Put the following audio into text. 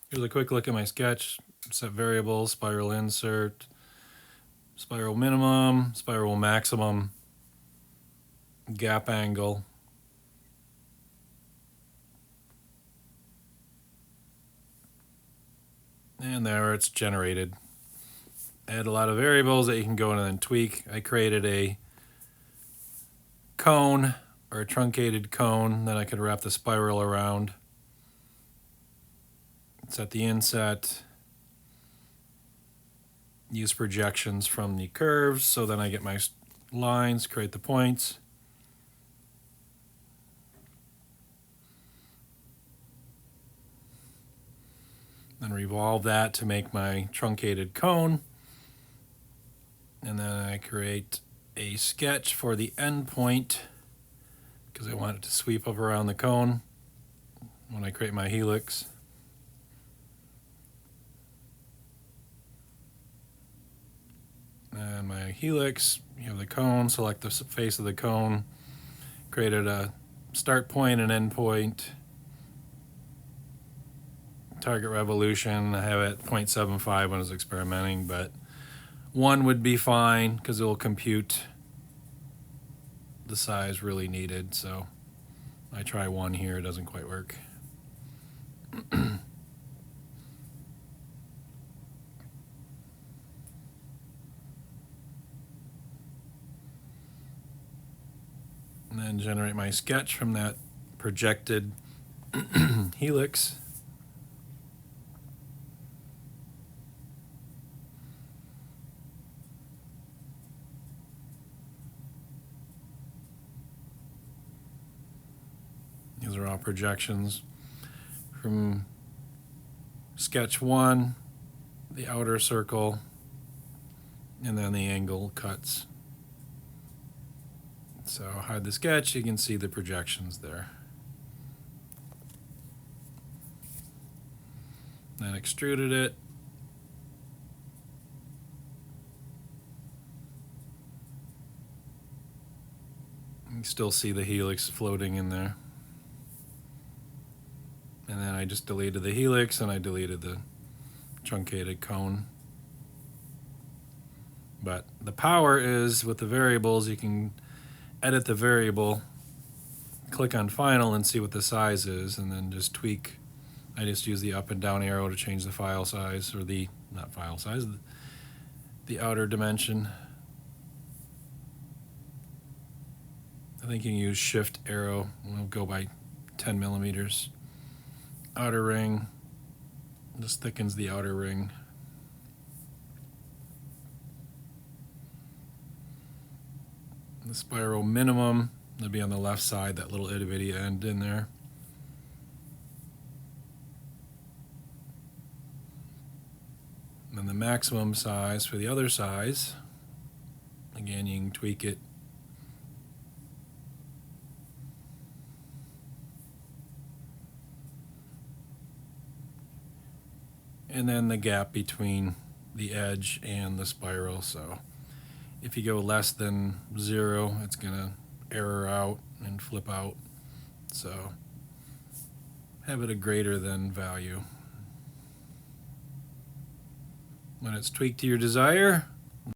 Here's a quick look at my sketch. Set variables, spiral insert, spiral minimum, spiral maximum, gap angle. And there it's generated. I had a lot of variables that you can go in and then tweak. I created a cone or a truncated cone that I could wrap the spiral around. Set the inset. Use projections from the curves, so then I get my lines, create the points. Then revolve that to make my truncated cone. And then I create a sketch for the end point because I want it to sweep up around the cone when I create my helix. And my helix, you have the cone, select the face of the cone, created a start point and end point. Target revolution, I have it 0.75 when I was experimenting, but 1 would be fine because it will compute the size really needed. So I try 1 here, it doesn't quite work. And then generate my sketch from that projected helix. These are all projections from sketch 1, the outer circle, and then the angle cuts. So hide the sketch, you can see the projections there. Then extruded it. You still see the helix floating in there. And then I just deleted the helix and I deleted the truncated cone. But the power is with the variables, you can edit the variable, click on final and see what the size is, and then just tweak. I just use the up and down arrow to change the file size, or the, not file size, the outer dimension. I think you can use shift arrow, and it'll go by 10 millimeters. Outer ring, just thickens the outer ring. The spiral minimum, that'll be on the left side, that little itty bitty end in there. And then the maximum size for the other size, again, you can tweak it. And then the gap between the edge and the spiral. So if you go less than 0, it's gonna error out and flip out. So have it a greater than value. When it's tweaked to your desire,